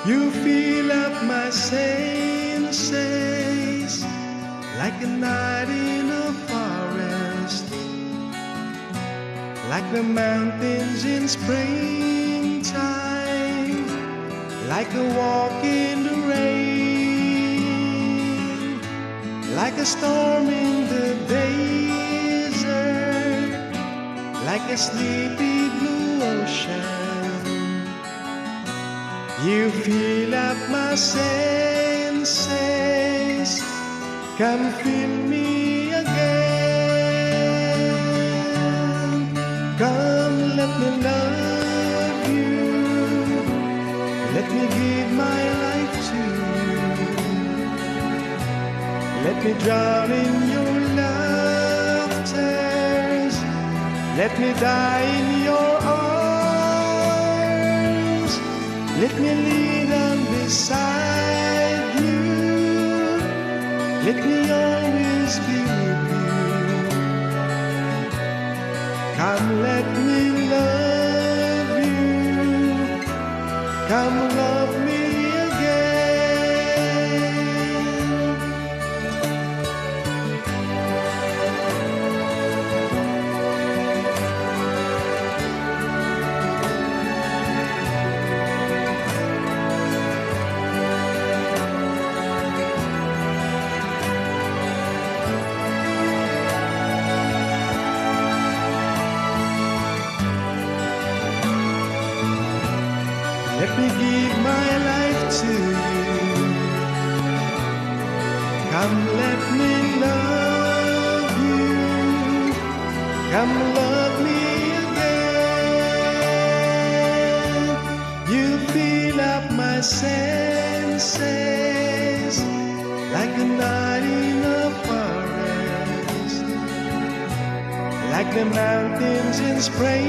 You fill up my senses like a night in a forest, like the mountains in springtime, like a walk in the rain, like a storm in the desert, like a sleepy blue ocean. You fill up my senses, come fill me again. Come, let me love you, let me give my life to you. Let me drown in your laughters, let me die in your arms. Let me lean on beside you, let me always be with you. Come, let me love you, come love me again. Let me give my life to you. Come, let me love you. Come, love me again. You fill up my senses like a night in a forest, like the mountains in springtime,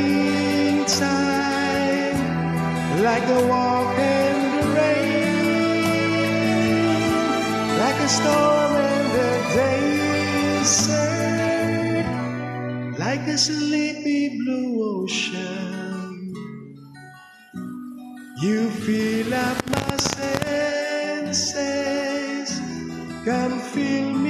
like a walk in the rain, like a storm in the desert, like a sleepy blue ocean. You fill up my senses, come fill me